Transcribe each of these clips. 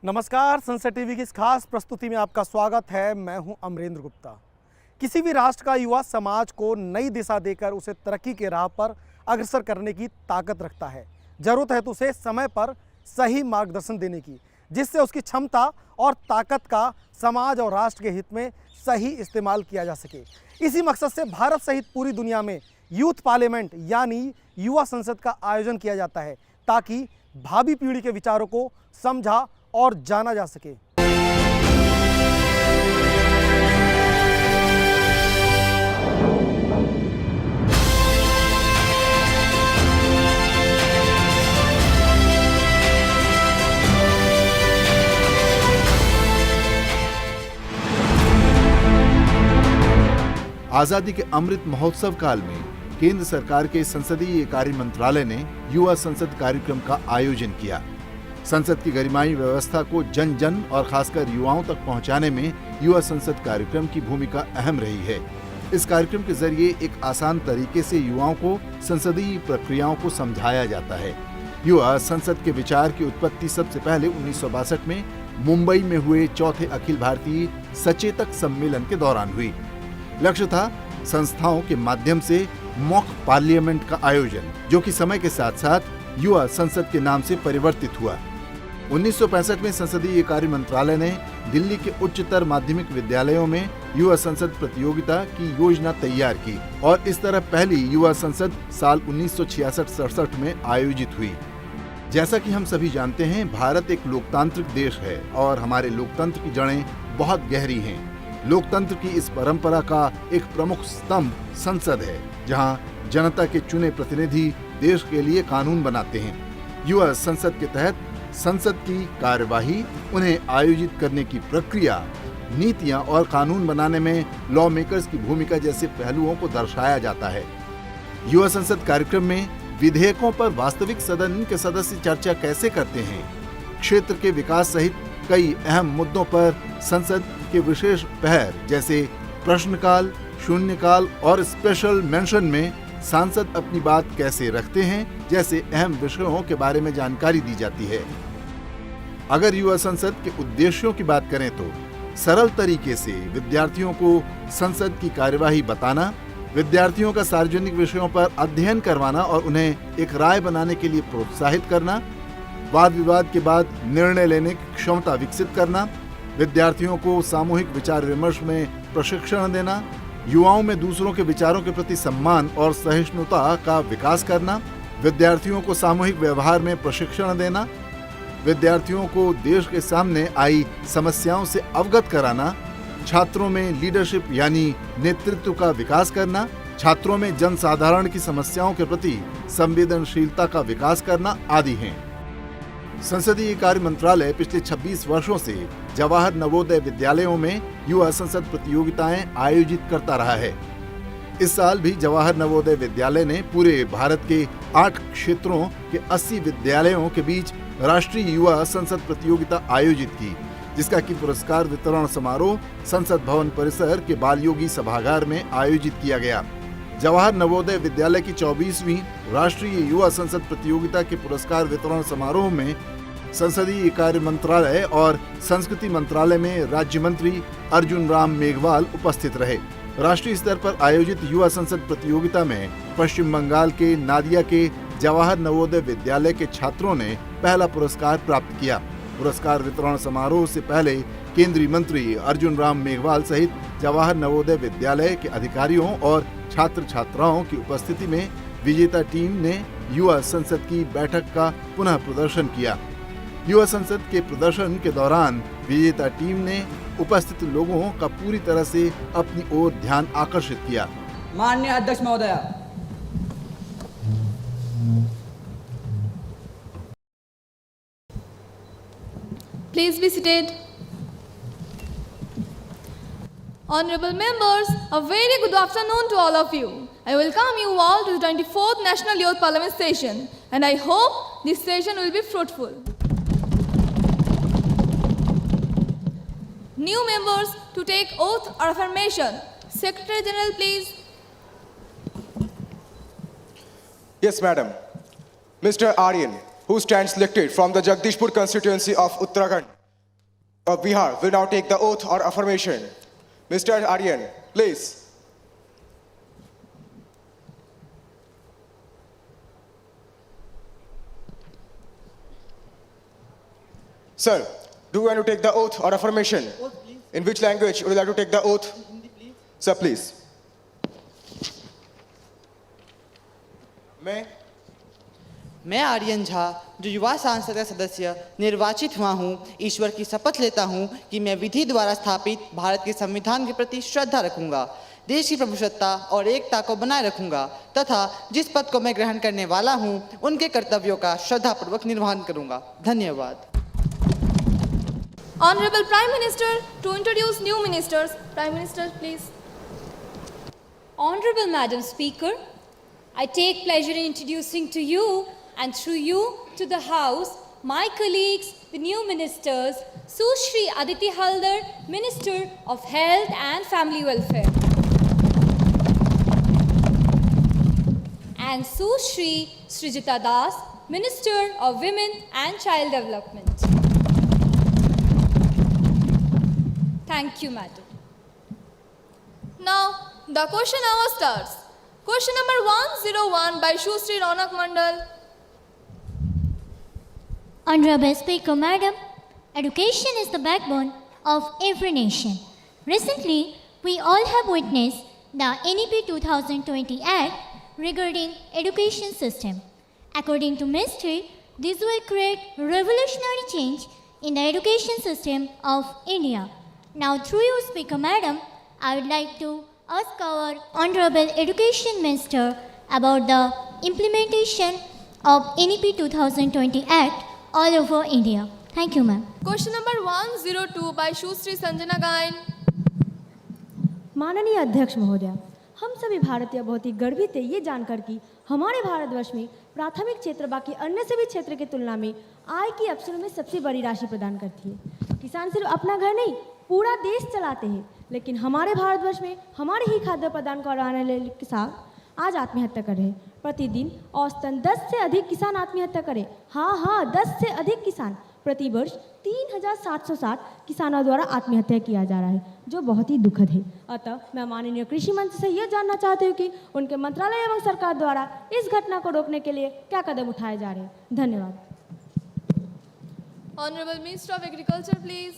नमस्कार, संसद टीवी की इस खास प्रस्तुति में आपका स्वागत है। मैं हूं अमरेंद्र गुप्ता। किसी भी राष्ट्र का युवा समाज को नई दिशा देकर उसे तरक्की के राह पर अग्रसर करने की ताकत रखता है। जरूरत है तो उसे समय पर सही मार्गदर्शन देने की, जिससे उसकी क्षमता और ताकत का समाज और राष्ट्र के हित में सही इस्तेमाल किया जा सके। इसी मकसद से भारत सहित पूरी दुनिया में यूथ पार्लियामेंट यानी युवा संसद का आयोजन किया जाता है, ताकि भावी पीढ़ी के विचारों को समझा और जाना जा सके। आजादी के अमृत महोत्सव काल में केंद्र सरकार के संसदीय कार्य मंत्रालय ने युवा संसद कार्यक्रम का आयोजन किया। संसद की गरिमाई व्यवस्था को जन जन और खासकर युवाओं तक पहुंचाने में युवा संसद कार्यक्रम की भूमिका अहम रही है। इस कार्यक्रम के जरिए एक आसान तरीके से युवाओं को संसदीय प्रक्रियाओं को समझाया जाता है। युवा संसद के विचार की उत्पत्ति सबसे पहले 1962 में मुंबई में हुए चौथे अखिल भारतीय सचेतक सम्मेलन के दौरान हुई। लक्ष्य था संस्थाओं के माध्यम से मॉक पार्लियामेंट का आयोजन, जो कि समय के साथ साथ युवा संसद के नाम से परिवर्तित हुआ। 1965 में संसदीय कार्य मंत्रालय ने दिल्ली के उच्चतर माध्यमिक विद्यालयों में युवा संसद प्रतियोगिता की योजना तैयार की और इस तरह पहली युवा संसद साल 1966-67 में आयोजित हुई। जैसा कि हम सभी जानते हैं, भारत एक लोकतांत्रिक देश है और हमारे लोकतंत्र की जड़ें बहुत गहरी हैं। लोकतंत्र की इस परंपरा का एक प्रमुख स्तंभ संसद है, जहां जनता के चुने प्रतिनिधि देश के लिए कानून बनाते हैं। युवा संसद के तहत संसद की कार्यवाही, उन्हें आयोजित करने की प्रक्रिया, नीतियां और कानून बनाने में लॉ मेकर्स की भूमिका जैसे पहलुओं को दर्शाया जाता है। युवा संसद कार्यक्रम में विधेयकों पर वास्तविक सदन के सदस्य चर्चा कैसे करते हैं, क्षेत्र के विकास सहित कई अहम मुद्दों पर संसद के विशेष पहर जैसे प्रश्नकाल, शून्यकाल और स्पेशल मेंशन में सांसद अपनी बात कैसे रखते हैं जैसे अहम विषयों के बारे में जानकारी दी जाती है। अगर युवा संसद के उद्देश्यों की बात करें तो सरल तरीके से विद्यार्थियों को संसद की कार्यवाही बताना, विद्यार्थियों का सार्वजनिक विषयों पर अध्ययन करवाना और उन्हें एक राय बनाने के लिए प्रोत्साहित करना, वाद विवाद के बाद निर्णय लेने की क्षमता विकसित करना, विद्यार्थियों को सामूहिक विचार विमर्श में प्रशिक्षण देना, युवाओं में दूसरों के विचारों के प्रति सम्मान और सहिष्णुता का विकास करना, विद्यार्थियों को सामूहिक व्यवहार में प्रशिक्षण देना, विद्यार्थियों को देश के सामने आई समस्याओं से अवगत कराना, छात्रों में लीडरशिप यानी नेतृत्व का विकास करना, छात्रों में जनसाधारण की समस्याओं के प्रति संवेदनशीलता का विकास करना आदि हैं। संसदीय कार्य मंत्रालय पिछले 26 वर्षों से जवाहर नवोदय विद्यालयों में युवा संसद प्रतियोगिताएं आयोजित करता रहा है। इस साल भी जवाहर नवोदय विद्यालय ने पूरे भारत के 8 क्षेत्रों के 80 विद्यालयों के बीच राष्ट्रीय युवा संसद प्रतियोगिता आयोजित की, जिसका कि पुरस्कार वितरण समारोह संसद भवन परिसर के बालयोगी सभागार में आयोजित किया गया। जवाहर नवोदय विद्यालय की 24वीं राष्ट्रीय युवा संसद प्रतियोगिता के पुरस्कार वितरण समारोह में संसदीय कार्य मंत्रालय और संस्कृति मंत्रालय में राज्य मंत्री अर्जुन राम मेघवाल उपस्थित रहे। राष्ट्रीय स्तर पर आयोजित युवा संसद प्रतियोगिता में पश्चिम बंगाल के नादिया के जवाहर नवोदय विद्यालय के छात्रों ने पहला पुरस्कार प्राप्त किया। पुरस्कार वितरण समारोह से पहले केंद्रीय मंत्री अर्जुन राम मेघवाल सहित जवाहर नवोदय विद्यालय के अधिकारियों और छात्र छात्राओं की उपस्थिति में विजेता टीम ने युवा संसद की बैठक का पुनः प्रदर्शन किया। युवा संसद के प्रदर्शन के दौरान विजेता टीम ने उपस्थित लोगों का पूरी तरह से अपनी ओर ध्यान आकर्षित किया। माननीय अध्यक्ष महोदय, Please be seated. Honorable members, a very good afternoon to all of you. I welcome you all to the 24th National Youth Parliament session, and I hope this session will be fruitful. New members to take oath or affirmation. Secretary General, please. Yes, Madam. Mr. Aryan, who stands elected from the Jagdishpur constituency of Uttarakhand, of Bihar will now take the oath or affirmation. Mr. Aryan, please. Sir, do you want to take the oath or affirmation? Oath, please. In which language would you like to take the oath? Hindi, please. Sir, please. मैं आर्यन झा जो युवा सांसद का सदस्य निर्वाचित हुआ हूँ ईश्वर की शपथ लेता हूँ कि मैं विधि द्वारा स्थापित भारत के संविधान के प्रति श्रद्धा रखूंगा, देश की प्रभुसत्ता और एकता को बनाए रखूंगा तथा जिस पद को मैं ग्रहण करने वाला हूँ उनके कर्तव्यों का श्रद्धापूर्वक निर्वहन करूंगा। धन्यवाद। Honorable Prime Minister, to introduce new ministers. Prime Minister, please. Honorable Madam Speaker, I take pleasure in introducing to you and through you to the House my colleagues, the new ministers, Sushri Aditi Haldar, Minister of Health and Family Welfare, and Sushri Srijita Das, Minister of Women and Child Development. Thank you, Madam. Now, the question hour starts. Question number 101 by Shusri Ronak Mandal. Honorable Speaker, Madam, education is the backbone of every nation. Recently, we all have witnessed the NEP 2020 Act regarding education system. According to Ministry, this will create revolutionary change in the education system of India. Now, through you, Speaker, Madam, I would like to ask our Honorable Education Minister about the implementation of NEP 2020 Act all over India. Thank you, ma'am. Question number 102 by Shusri Sanjana Gain. माननीय अध्यक्ष महोदय, हम सभी भारतीय बहुत ही गर्वित हैं ये जानकर कि हमारे भारतवर्ष में प्राथमिक क्षेत्र बाकी अन्य सभी क्षेत्र की तुलना में आय की अवसरों में सबसे बड़ी राशि प्रदान करती है। किसान सिर्फ अपना घर नहीं पूरा देश चलाते हैं, लेकिन हमारे भारतवर्ष में हमारे ही खाद्य प्रदान कराने वाले किसान आज आत्महत्या कर रहे हैं। प्रतिदिन औसतन 10 से अधिक किसान आत्महत्या करें। हाँ, 10 से अधिक किसान प्रतिवर्ष 3,760 किसानों द्वारा आत्महत्या किया जा रहा है, जो बहुत ही दुखद है। अतः मैं माननीय कृषि मंत्री से यह जानना चाहती हूँ कि उनके मंत्रालय एवं सरकार द्वारा इस घटना को रोकने के लिए क्या कदम उठाए जा रहे हैं। धन्यवाद। Honorable Minister of Agriculture, please.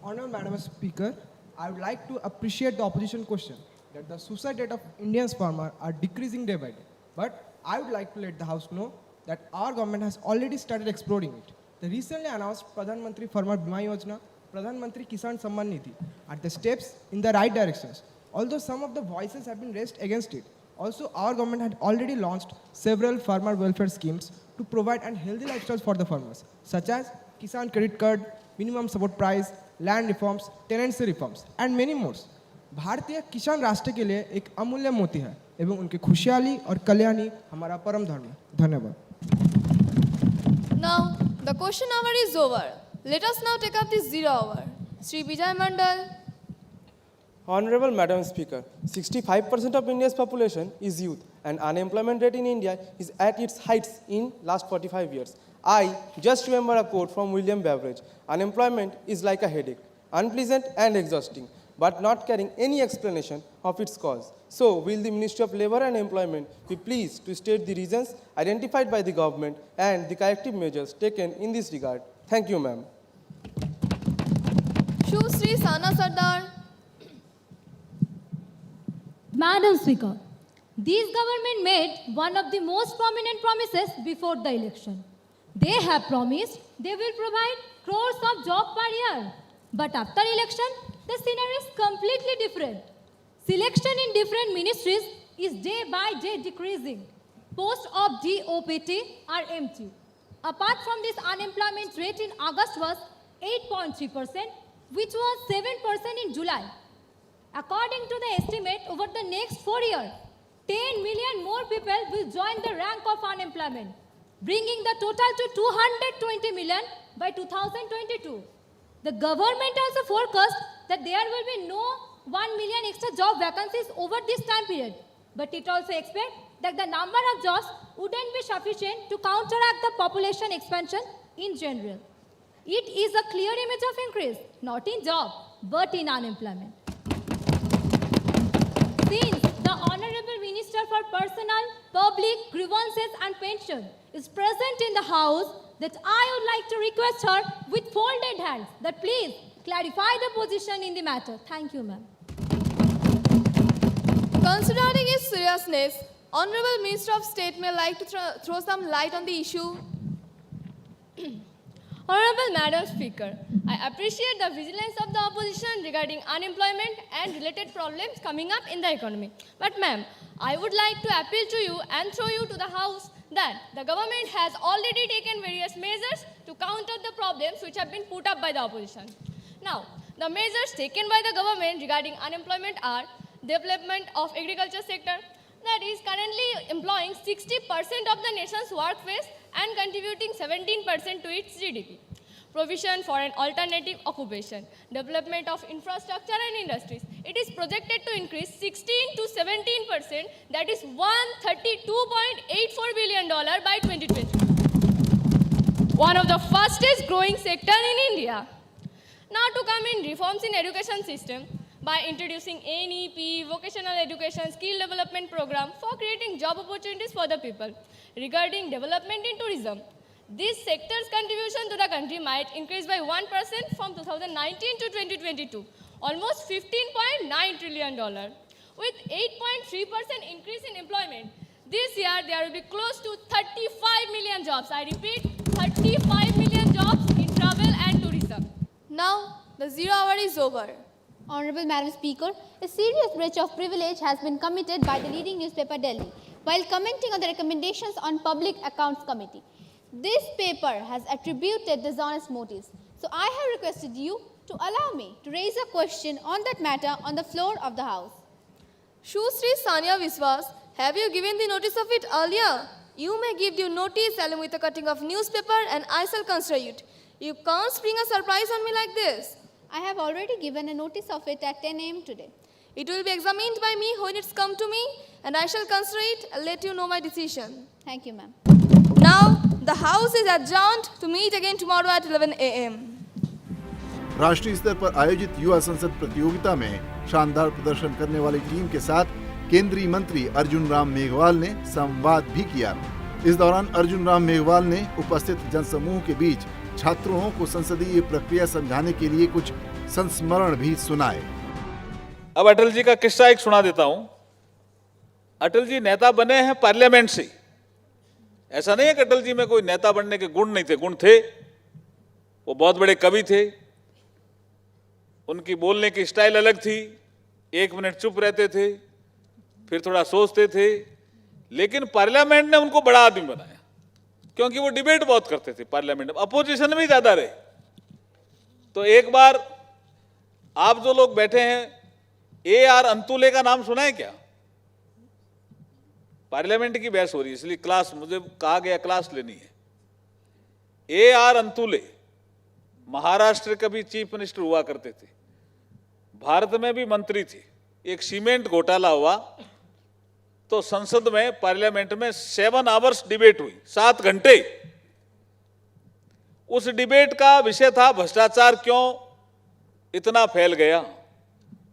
Honorable Madam Speaker, I would like to appreciate the opposition question that the suicide rate of Indian farmers are decreasing day by day. But I would like to let the House know that our government has already started exploring it. The recently announced Pradhan Mantri Farmer Bima Yojana, Pradhan Mantri Kisan Samman Nidhi are the steps in the right directions. Although some of the voices have been raised against it, also our government had already launched several farmer welfare schemes to provide a healthy lifestyle for the farmers, such as Kisan Credit Card, Minimum Support Price, Land Reforms, Tenancy Reforms, and many more. भारतीय किसान राष्ट्र के लिए एक अमूल्य मोती है एवं उनकी खुशहाली और कल्याणी हमारा परम धर्म है। धन्यवाद। Now, the question hour is over. Let us now take up the 0 hour. Sri Vijay Mandal. Honorable Madam Speaker, 65% of India's population is youth and unemployment rate in India is at its heights in last 45 years. I just remember a quote from William Beveridge, unemployment is like a headache, unpleasant and exhausting, but not carrying any explanation of its cause. So, will the Ministry of Labour and Employment be pleased to state the reasons identified by the government and the corrective measures taken in this regard? Thank you, ma'am. Shusri Sana Sardar. Madam Speaker, this government made one of the most prominent promises before the election. They have promised they will provide crores of jobs per year. But after election, the scenario is completely different. Selection in different ministries is day by day decreasing. Posts of DOPT are empty. Apart from this, unemployment rate in August was 8.3%, which was 7% in July. According to the estimate, over the next 4 years, 10 million more people will join the rank of unemployment, bringing the total to 220 million by 2022. The government also forecast that there will be no 1 million extra job vacancies over this time period. But it also expects that the number of jobs wouldn't be sufficient to counteract the population expansion in general. It is a clear image of increase, not in job, but in unemployment. Since the Honorable Minister for Personal, Public Grievances and Pension is present in the House, that I would like to request her with folded hands that please clarify the position in the matter. Thank you, ma'am. Considering its seriousness, Honorable Minister of State may like to throw some light on the issue. Honorable Madam Speaker, I appreciate the vigilance of the opposition regarding unemployment and related problems coming up in the economy. But ma'am, I would like to appeal to you and throw you to the House that the government has already taken various measures to counter the problems which have been put up by the opposition. Now, the measures taken by the government regarding unemployment are development of agriculture sector, that is currently employing 60% of the nation's workforce and contributing 17% to its GDP. Provision for an alternative occupation, development of infrastructure and industries. It is projected to increase 16 to 17%, that is $132.84 billion by 2020. One of the fastest growing sector in India. Now to come in reforms in education system, by introducing NEP, vocational education, skill development program for creating job opportunities for the people. Regarding development in tourism, this sector's contribution to the country might increase by 1% from 2019 to 2022, almost $15.9 trillion. With 8.3% increase in employment, this year there will be close to 35 million jobs. I repeat, 35 million jobs in travel and tourism. Now, the 0 hour is over. Honorable Madam Speaker, a serious breach of privilege has been committed by the leading newspaper Delhi while commenting on the recommendations on Public Accounts Committee. This paper has attributed dishonest motives. So I have requested you to allow me to raise a question on that matter on the floor of the House. Shusri Sanya Viswas, have you given the notice of it earlier? You may give due notice along with a cutting of newspaper and I shall consider it. You can't spring a surprise on me like this. I have already given a notice of it at 10 a.m. today. It will be examined by me when it's come to me and I shall consider it and let you know my decision. Thank you, ma'am. Now, the House is adjourned to meet again tomorrow at 11 a.m. राष्ट्रीय स्तर पर आयोजित युवा संसद प्रतियोगिता में शानदार प्रदर्शन करने वाली टीम के साथ केंद्रीय मंत्री अर्जुन राम मेघवाल ने संवाद भी किया। इस दौरान अर्जुन राम मेघवाल ने उपस्थित जनसमूह के बीच छात्रों को संसदीय प्रक्रिया समझाने के लिए कुछ संस्मरण भी सुनाए। अब अटल जी का किस्सा एक सुना देता हूं। अटल जी नेता बने हैं पार्लियामेंट से। ऐसा नहीं है कि अटल जी में कोई नेता बनने के गुण नहीं थे, गुण थे। वो बहुत बड़े कवि थे, उनकी बोलने की स्टाइल अलग थी, 1 मिनट चुप रहते थे, फिर थोड़ा सोचते थे, लेकिन पार्लियामेंट ने उनको बड़ा आदमी बनाया क्योंकि वो डिबेट बहुत करते थे पार्लियामेंट में, अपोजिशन में ज्यादा रहे। तो एक बार आप जो लोग बैठे हैं, AR अंतुले का नाम सुना है क्या? पार्लियामेंट की बहस हो रही है इसलिए क्लास, मुझे कहा गया क्लास लेनी है। AR अंतुले महाराष्ट्र के भी चीफ मिनिस्टर हुआ करते थे, भारत में भी मंत्री थे। एक सीमेंट घोटाला हुआ तो संसद में, पार्लियामेंट में 7 आवर्स डिबेट हुई, 7 घंटे। उस डिबेट का विषय था भ्रष्टाचार क्यों इतना फैल गया।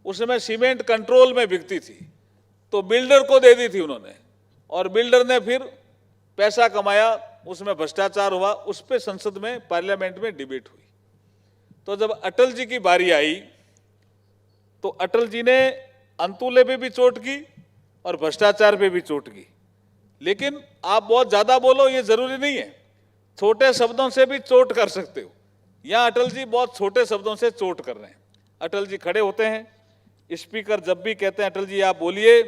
उसमें सीमेंट कंट्रोल में बिकती थी तो बिल्डर को दे दी थी उन्होंने, और बिल्डर ने फिर पैसा कमाया, उसमें भ्रष्टाचार हुआ। उस पे संसद में, पार्लियामेंट में डिबेट हुई। तो जब अटल जी की बारी आई तो अटल जी ने अंतुले पे भी चोट की और भ्रष्टाचार पे भी चोट की। लेकिन आप बहुत ज्यादा बोलो ये जरूरी नहीं है, छोटे शब्दों से भी चोट कर सकते हो। यहां अटल जी बहुत छोटे शब्दों से चोट कर रहे हैं। अटल जी खड़े होते हैं, स्पीकर जब भी कहते हैं अटल जी आप बोलिए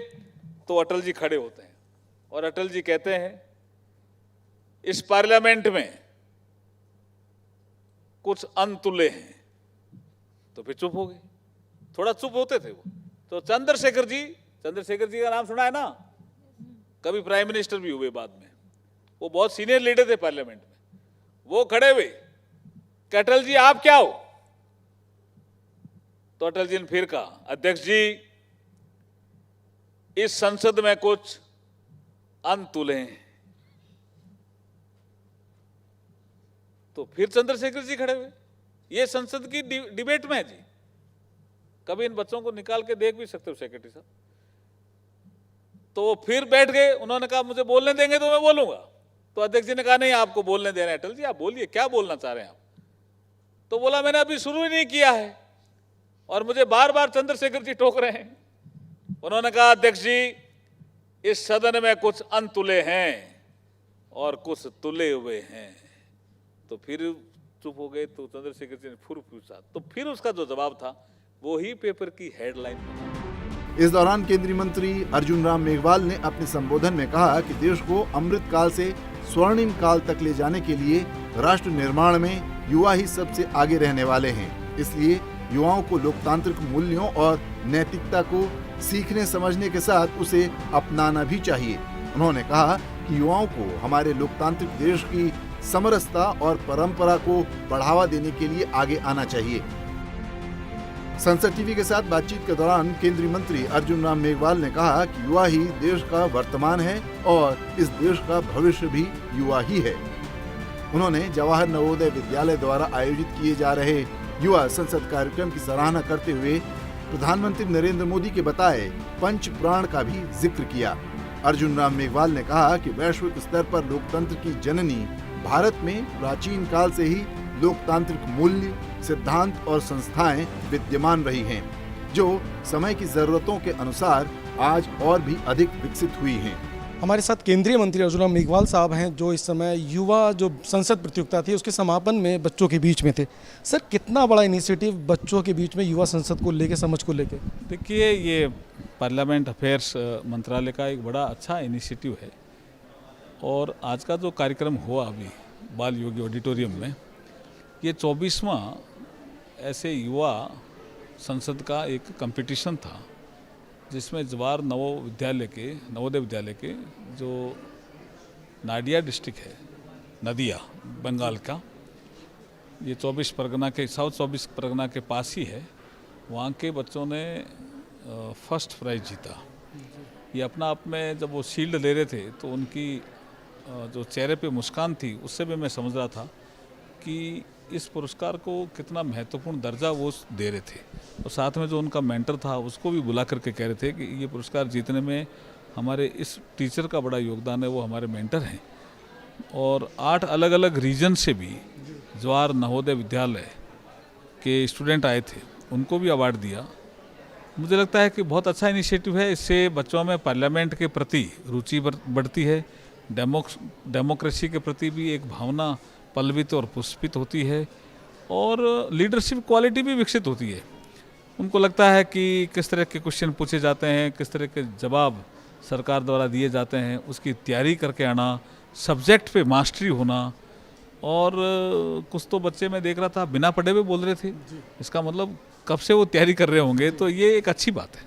तो अटल जी खड़े होते हैं और अटल जी कहते हैं इस पार्लियामेंट में कुछ अनतुले हैं, तो फिर चुप हो गए, थोड़ा चुप होते थे वो। तो चंद्रशेखर जी का नाम सुना है ना, कभी प्राइम मिनिस्टर भी हुए बाद में, वो बहुत सीनियर लीडर थे पार्लियामेंट में। वो खड़े हुए कि अटल जी आप क्या हो? तो अटल जी ने फिर कहा अध्यक्ष जी इस संसद में कुछ अनतुले हैं। तो फिर चंद्रशेखर जी खड़े हुए। ये संसद की डिबेट में है जी, कभी इन बच्चों को निकाल के देख भी सकते हो सेक्रेटरी साहब। तो वो फिर बैठ गए, उन्होंने कहा मुझे बोलने देंगे तो मैं बोलूंगा। तो अध्यक्ष जी ने कहा नहीं, आपको बोलने दे रहे हैं अटल जी, आप बोलिए, क्या बोलना चाह रहे हैं आप। तो बोला मैंने अभी शुरू ही नहीं किया है और मुझे बार बार चंद्रशेखर जी टोक रहे हैं। उन्होंने कहा अध्यक्ष जी, इस सदन में कुछ अनतुले हैं और कुछ तुले हुए हैं। तो फिर चुप हो गए। तो चंद्रशेखर जी ने फिर पूछा, तो फिर उसका जो जवाब था वो ही पेपर की हेडलाइन। इस दौरान केंद्रीय मंत्री अर्जुन राम मेघवाल ने अपने संबोधन में कहा कि देश को अमृत काल से स्वर्णिम काल तक ले जाने के लिए राष्ट्र निर्माण में युवा ही सबसे आगे रहने वाले हैं। इसलिए युवाओं को लोकतांत्रिक मूल्यों और नैतिकता को सीखने समझने के साथ उसे अपनाना भी चाहिए। उन्होंने कहा कि युवाओं को हमारे लोकतांत्रिक देश की समरसता और परंपरा को बढ़ावा देने के लिए आगे आना चाहिए। संसद टीवी के साथ बातचीत के दौरान केंद्रीय मंत्री अर्जुन राम मेघवाल ने कहा कि युवा ही देश का वर्तमान है और इस देश का भविष्य भी युवा ही है। उन्होंने जवाहर नवोदय विद्यालय द्वारा आयोजित किए जा रहे युवा संसद कार्यक्रम की सराहना करते हुए प्रधानमंत्री नरेंद्र मोदी के बताए पंच प्राण का भी जिक्र किया। अर्जुन राम मेघवाल ने कहा कि वैश्विक स्तर पर लोकतंत्र की जननी भारत में प्राचीन काल से ही लोकतांत्रिक मूल्य, सिद्धांत और संस्थाएं विद्यमान रही हैं, जो समय की जरूरतों के अनुसार आज और भी अधिक विकसित हुई हैं। हमारे साथ केंद्रीय मंत्री अर्जुन राम मेघवाल साहब हैं, जो इस समय युवा जो संसद प्रतियोगिता थी उसके समापन में बच्चों के बीच में थे। सर, कितना बड़ा इनिशिएटिव बच्चों के बीच में युवा संसद को लेके, समझ को लेके? देखिए, ये पार्लियामेंट अफेयर्स मंत्रालय का एक बड़ा अच्छा इनिशिएटिव है और आज का जो कार्यक्रम हुआ अभी बाल योगी ऑडिटोरियम में, ये 24वां ऐसे युवा संसद का एक कंपटीशन था जिसमें जवाहर नवोदय विद्यालय के जो नाडिया डिस्ट्रिक्ट है, नदिया बंगाल का, ये 24 परगना के साउथ 24 परगना के पास ही है, वहाँ के बच्चों ने फर्स्ट प्राइज जीता। ये अपना आप में जब वो शील्ड ले रहे थे तो उनकी जो चेहरे पे मुस्कान थी, उससे भी मैं समझ रहा था कि इस पुरस्कार को कितना महत्वपूर्ण दर्जा वो दे रहे थे। और साथ में जो उनका मेंटर था उसको भी बुला करके कह रहे थे कि ये पुरस्कार जीतने में हमारे इस टीचर का बड़ा योगदान है, वो हमारे मेंटर हैं। और 8 अलग अलग रीजन से भी जवाहर नवोदय विद्यालय के स्टूडेंट आए थे, उनको भी अवार्ड दिया। मुझे लगता है कि बहुत अच्छा इनिशिएटिव है। इससे बच्चों में पार्लियामेंट के प्रति रुचि बढ़ती है, डेमोक्रेसी के प्रति भी एक भावना पल्वित और पुष्पित होती है और लीडरशिप क्वालिटी भी विकसित होती है। उनको लगता है कि किस तरह के क्वेश्चन पूछे जाते हैं, किस तरह के जवाब सरकार द्वारा दिए जाते हैं, उसकी तैयारी करके आना, सब्जेक्ट पे मास्टरी होना। और कुछ तो बच्चे मैं देख रहा था बिना पढ़े हुए बोल रहे थे, इसका मतलब कब से वो तैयारी कर रहे होंगे, तो ये एक अच्छी बात है।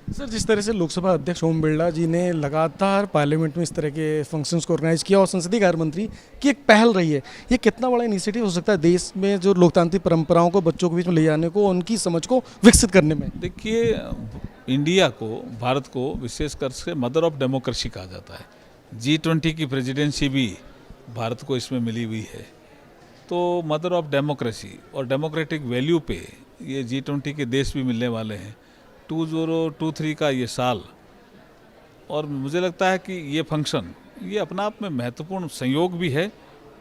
सर, जिस तरह से लोकसभा अध्यक्ष ओम बिरला जी ने लगातार पार्लियामेंट में इस तरह के फंक्शंस को ऑर्गेनाइज किया और संसदीय कार्य मंत्री की एक पहल रही है, ये कितना बड़ा इनिशिएटिव हो सकता है देश में जो लोकतांत्रिक परंपराओं को बच्चों के बीच में ले जाने को, उनकी समझ को विकसित करने में? देखिए, इंडिया को, भारत को विशेषकर से मदर ऑफ डेमोक्रेसी कहा जाता है। G20 की प्रेसिडेंसी भी भारत को इसमें मिली हुई है। तो मदर ऑफ डेमोक्रेसी और डेमोक्रेटिक वैल्यू पे ये G20 के देश भी मिलने वाले हैं। 2023 का ये साल, और मुझे लगता है कि ये फंक्शन ये अपना आप में महत्वपूर्ण संयोग भी है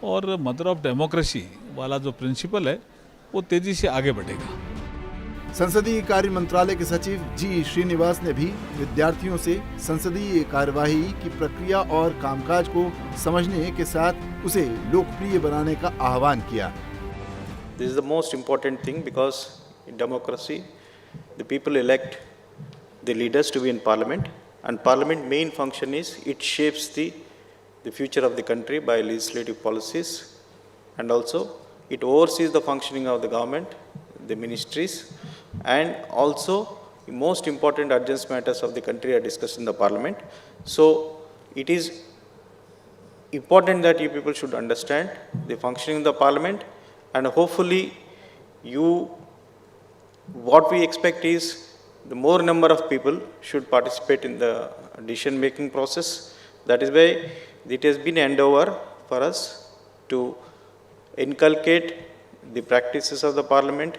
और मदर ऑफ डेमोक्रेसी वाला जो प्रिंसिपल है वो तेजी से आगे बढ़ेगा। संसदीय कार्य मंत्रालय के सचिव जी श्रीनिवास ने भी विद्यार्थियों से संसदीय कार्यवाही की प्रक्रिया और कामकाज को समझने के साथ उसे लोकप्रिय बनाने का आह्वान किया। This is the most important thing because in democracy the people elect the leaders to be in parliament, and parliament main function is it shapes the future of the country by legislative policies, and also it oversees the functioning of the government, the ministries, and also the most important urgent matters of the country are discussed in the parliament. So it is important that you people should understand the functioning of the parliament, and hopefully what we expect is the more number of people should participate in the decision making process. That is why it has been an endeavor for us to inculcate the practices of the parliament,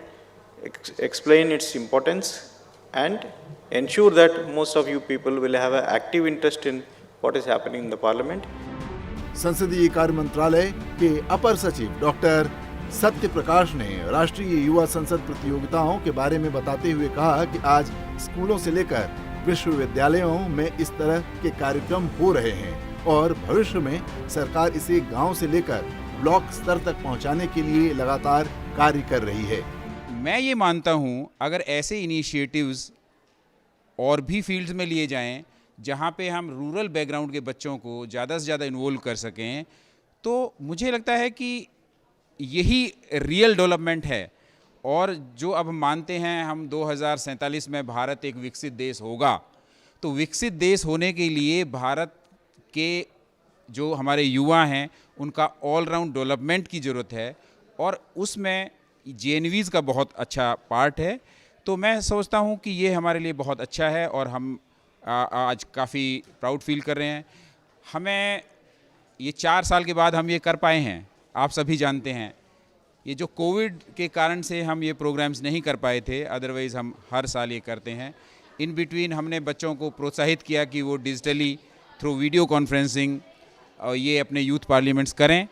explain its importance, and ensure that most of you people will have an active interest in what is happening in the parliament. संसदीय कार्य मंत्रालय के अपर सचिव doctor Satya Prakash ने राष्ट्रीय युवा संसद प्रतियोगिताओं के बारे में बताते हुए कहा कि आज स्कूलों से लेकर विश्वविद्यालयों में इस तरह के कार्यक्रम हो रहे हैं और भविष्य में सरकार इसे गांव से लेकर ब्लॉक स्तर तक पहुंचाने के लिए लगातार कार्य कर रही है। मैं ये मानता हूँ अगर ऐसे इनिशिएटिव्स और भी फील्ड्स में लिए जाएं जहाँ पे हम रूरल बैकग्राउंड के बच्चों को ज़्यादा से ज़्यादा इन्वॉल्व कर सकें, तो मुझे लगता है कि यही रियल डेवलपमेंट है। और जो अब हम मानते हैं हम 2047 में भारत एक विकसित देश होगा, तो विकसित देश होने के लिए भारत के जो हमारे युवा हैं उनका ऑल राउंड डेवलपमेंट की ज़रूरत है और उसमें JNVs का बहुत अच्छा पार्ट है। तो मैं सोचता हूँ कि ये हमारे लिए बहुत अच्छा है और हम आज काफ़ी प्राउड फील कर रहे हैं। हमें ये 4 साल के बाद हम ये कर पाए हैं, आप सभी जानते हैं। ये जो कोविड के कारण से हम ये प्रोग्राम्स नहीं कर पाए थे, अदरवाइज़ हम हर साल ये करते हैं। इन बिटवीन हमने बच्चों को प्रोत्साहित किया कि वो डिजिटली थ्रू वीडियो कॉन्फ्रेंसिंग ये अपने यूथ पार्लियामेंट्स करें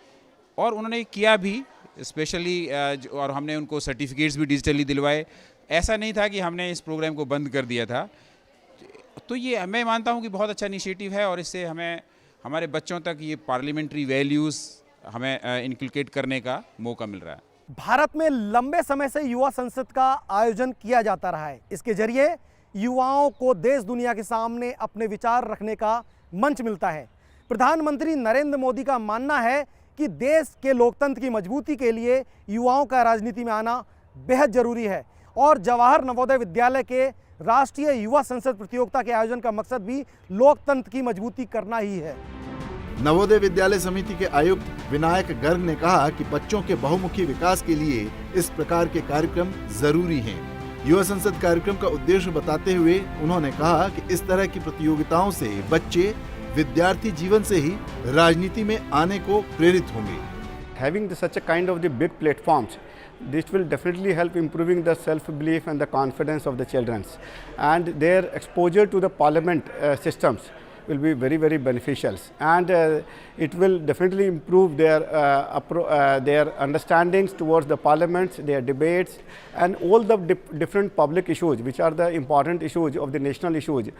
और उन्होंने किया भी स्पेशली, और हमने उनको सर्टिफिकेट्स भी डिजिटली दिलवाए। ऐसा नहीं था कि हमने इस प्रोग्राम को बंद कर दिया था। तो ये मैं मानता हूँ कि बहुत अच्छा इनिशिएटिव है और इससे हमें हमारे बच्चों तक ये पार्लियामेंट्री वैल्यूज़ हमें इनकलकेट करने का मौका मिल रहा है। भारत में लंबे समय से युवा संसद का आयोजन किया जाता रहा है। इसके जरिए युवाओं को देश दुनिया के सामने अपने विचार रखने का मंच मिलता है। प्रधानमंत्री नरेंद्र मोदी का मानना है कि देश के लोकतंत्र की मजबूती के लिए युवाओं का राजनीति में आना बेहद जरूरी है और जवाहर नवोदय विद्यालय के राष्ट्रीय युवा संसद प्रतियोगिता के आयोजन का मकसद भी लोकतंत्र की मजबूती करना ही है। नवोदय विद्यालय समिति के आयुक्त विनायक गर्ग ने कहा कि बच्चों के बहुमुखी विकास के लिए इस प्रकार के कार्यक्रम जरूरी हैं। युवा संसद कार्यक्रम का उद्देश्य बताते हुए उन्होंने कहा कि इस तरह की प्रतियोगिताओं से बच्चे विद्यार्थी जीवन से ही राजनीति में आने को प्रेरित होंगे। Having such a kind of the big platforms, this will definitely help improving the self-belief and the confidence of the children, and their exposure to the parliament systems will be very, very beneficial, and it will definitely improve their understandings towards the parliaments, their debates, and all the different public issues which are the important issues of the national issues.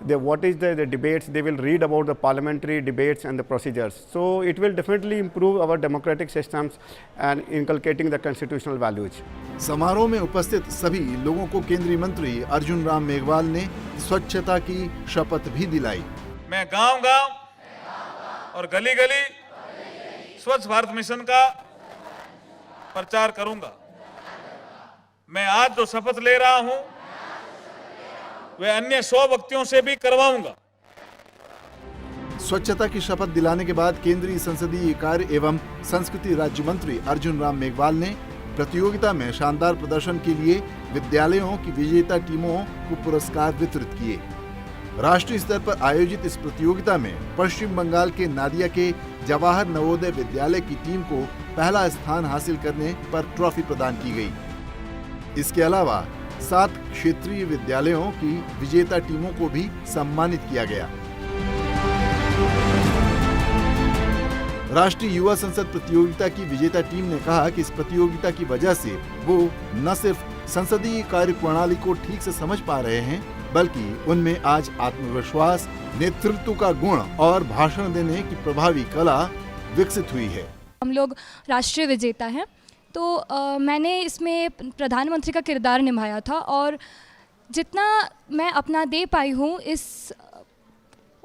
What is the debates, they will read about the parliamentary debates and the procedures. So it will definitely improve our democratic systems and inculcating the constitutional values. समारोह में उपस्थित सभी लोगों को केंद्रीय मंत्री अर्जुन राम मेघवाल ने स्वच्छता की शपथ भी दिलाई। मैं गांव-गांव और गली-गली स्वच्छ भारत मिशन का प्रचार करूंगा। मैं आज जो शपथ ले रहा हूं वे अन्य 100 व्यक्तियों से भी करवाऊंगा। स्वच्छता की शपथ दिलाने के बाद केंद्रीय संसदीय कार्य एवं संस्कृति राज्य मंत्री अर्जुन राम मेघवाल ने प्रतियोगिता में शानदार प्रदर्शन के लिए विद्यालयों की विजेता टीमों को पुरस्कार वितरित किए। राष्ट्रीय स्तर पर आयोजित इस प्रतियोगिता में पश्चिम बंगाल के नादिया के जवाहर नवोदय विद्यालय की टीम को पहला स्थान हासिल करने पर ट्रॉफी प्रदान की गई। इसके अलावा 7 क्षेत्रीय विद्यालयों की विजेता टीमों को भी सम्मानित किया गया। राष्ट्रीय युवा संसद प्रतियोगिता की विजेता टीम ने कहा कि इस प्रतियोगिता की वजह से वो न सिर्फ संसदीय कार्य प्रणाली को ठीक से समझ पा रहे हैं, बल्कि उनमें आज आत्मविश्वास, नेतृत्व का गुण और भाषण देने की प्रभावी कला विकसित हुई है। हम लोग राष्ट्रीय विजेता हैं, तो मैंने इसमें प्रधानमंत्री का किरदार निभाया था और जितना मैं अपना दे पाई हूँ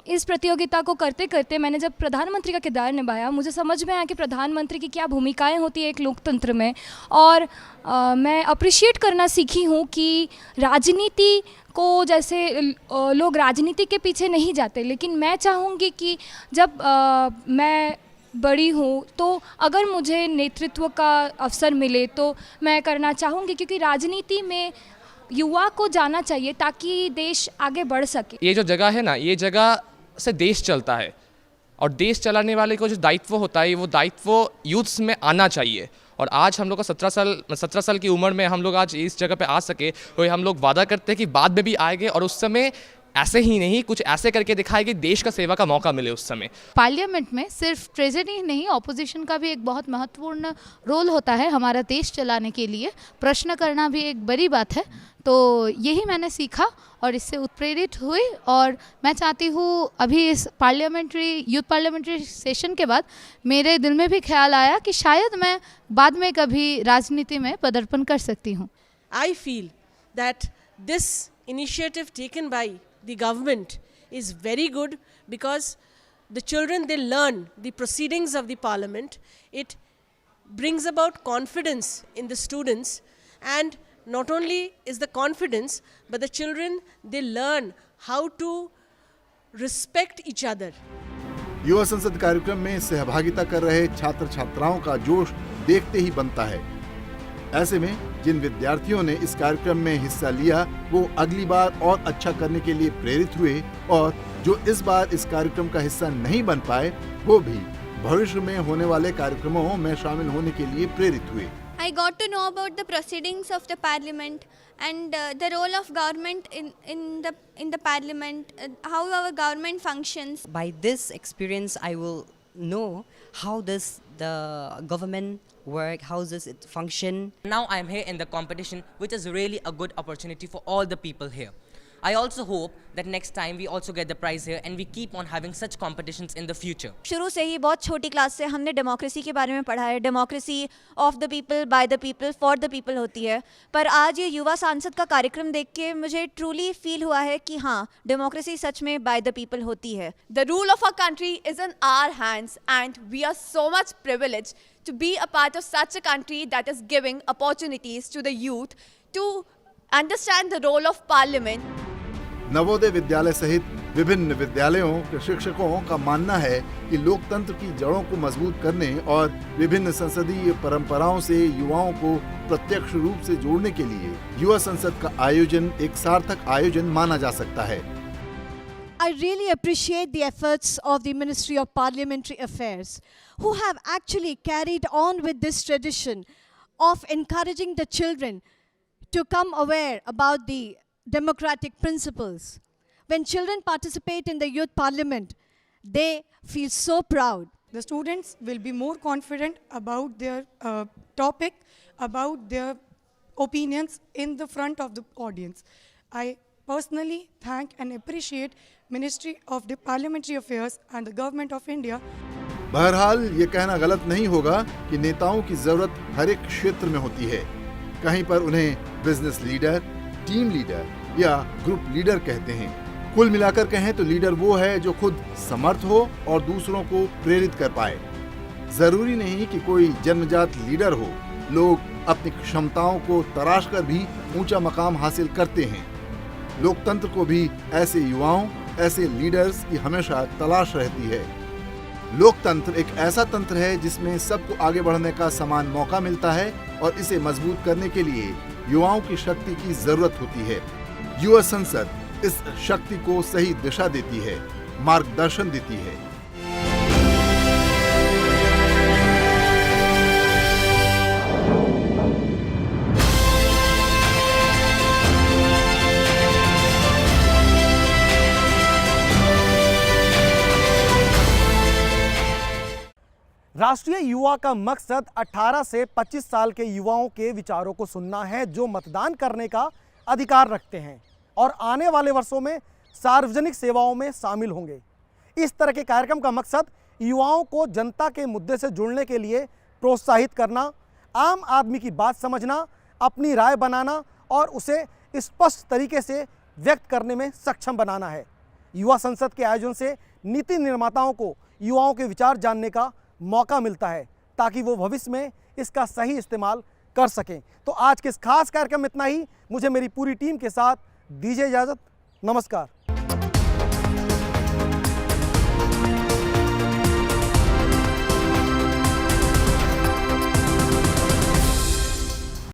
इस प्रतियोगिता को करते करते मैंने जब प्रधानमंत्री का किरदार निभाया, मुझे समझ में आया कि प्रधानमंत्री की क्या भूमिकाएं होती है एक लोकतंत्र में। और मैं अप्रिशिएट करना सीखी हूँ कि राजनीति को, जैसे लोग राजनीति के पीछे नहीं जाते, लेकिन मैं चाहूँगी कि जब मैं बड़ी हूँ तो अगर मुझे नेतृत्व का अवसर मिले तो मैं करना चाहूँगी, क्योंकि राजनीति में युवा को जाना चाहिए ताकि देश आगे बढ़ सके। ये जो जगह है ना, ये जगह से देश चलता है और देश चलाने वाले को जो दायित्व होता है वो दायित्व यूथ्स में आना चाहिए। और आज हम लोग का 17 साल की उम्र में हम लोग आज इस जगह पे आ सके, तो हम लोग वादा करते हैं कि बाद में भी आएंगे और उस समय ऐसे ही नहीं, कुछ ऐसे करके दिखाए कि देश का सेवा का मौका मिले उस समय। पार्लियामेंट में सिर्फ प्रेसिडेंट ही नहीं, ऑपोजिशन का भी एक बहुत महत्वपूर्ण रोल होता है हमारा देश चलाने के लिए। प्रश्न करना भी एक बड़ी बात है, तो यही मैंने सीखा और इससे उत्प्रेरित हुई। और मैं चाहती हूँ अभी इस यूथ पार्लियामेंट्री सेशन के बाद मेरे दिल में भी ख्याल आया कि शायद मैं बाद में कभी राजनीति में पदार्पण कर सकती हूँ। I feel that this initiative taken by the government is very good because the children, they learn the proceedings of the parliament. It brings about confidence in the students, and not only is the confidence, but the children, they learn how to respect each other. युवा संसद कार्यक्रम में सहभागिता कर रहे छात्र छात्राओं का जोश देखते ही बनता है। ऐसे में जिन विद्यार्थियों ने इस कार्यक्रम में हिस्सा लिया वो अगली बार और अच्छा करने के लिए प्रेरित हुए, और जो इस बार इस कार्यक्रम का हिस्सा नहीं बन पाए वो भी भविष्य में होने वाले कार्यक्रमों में शामिल होने के लिए प्रेरित हुए। I got to know about the proceedings of the parliament and the role of government in the parliament, how our government functions. By this experience, I will know how does the government work, how does it function. Now I am here in the competition, which is really a good opportunity for all the people here. I also hope that next time we also get the prize here and we keep on having such competitions in the future. शुरू से ही बहुत छोटी class से हमने democracy के बारे में पढ़ा है। Democracy of the people, by the people, for the people होती है। पर आज ये युवा सांसद का कार्यक्रम देख के मुझे ट्रूली फील हुआ है कि हाँ, डेमोक्रेसी सच में बाय द पीपल होती है। The rule of our country is in our hands and we are so much privileged to be a part of such a country that is giving opportunities to the youth to understand the role of parliament. Navodaya Vidyalaya सहित विभिन्न विद्यालयों के शिक्षकों का मानना है कि लोकतंत्र की जड़ों को मजबूत करने और विभिन्न संसदीय परंपराओं से युवाओं को प्रत्यक्ष रूप से जोड़ने के लिए युवा संसद का आयोजन एक सार्थक आयोजन माना जा सकता है। I really appreciate the efforts of the Ministry of Parliamentary Affairs, who have actually carried on with this tradition of encouraging the children to come aware about the democratic principles. When children participate in the youth parliament, they feel so proud. The students will be more confident about their topic, about their opinions in the front of the audience. I personally thank and appreciate Ministry of the Parliamentary Affairs and the Government of India. बहरहाल ये कहना गलत नहीं होगा कि नेताओं की जरूरत हर एक क्षेत्र में होती है। कहीं पर उन्हें बिजनेस लीडर, टीम लीडर या ग्रुप लीडर कहते हैं। कुल मिलाकर कहें तो लीडर वो है जो खुद समर्थ हो और दूसरों को प्रेरित कर पाए। जरूरी नहीं कि कोई जन्मजात लीडर हो, लोग अपनी क्षमताओं को तराश कर भी ऊंचा मकाम हासिल करते हैं। लोकतंत्र को भी ऐसे युवाओं, ऐसे लीडर्स की हमेशा तलाश रहती है। लोकतंत्र एक ऐसा तंत्र है जिसमें सबको आगे बढ़ने का समान मौका मिलता है और इसे मजबूत करने के लिए युवाओं की शक्ति की जरूरत होती है। युवा संसद इस शक्ति को सही दिशा देती है, मार्गदर्शन देती है। राष्ट्रीय युवा का मकसद 18 से 25 साल के युवाओं के विचारों को सुनना है, जो मतदान करने का अधिकार रखते हैं और आने वाले वर्षों में सार्वजनिक सेवाओं में शामिल होंगे। इस तरह के कार्यक्रम का मकसद युवाओं को जनता के मुद्दे से जुड़ने के लिए प्रोत्साहित करना, आम आदमी की बात समझना, अपनी राय बनाना और उसे स्पष्ट तरीके से व्यक्त करने में सक्षम बनाना है। युवा संसद के आयोजन से नीति निर्माताओं को युवाओं के विचार जानने का मौका मिलता है ताकि वो भविष्य में इसका सही इस्तेमाल कर सकें। तो आज के इस खास कार्यक्रम में इतना ही। मुझे मेरी पूरी टीम के साथ दीजिए इजाज़त। नमस्कार।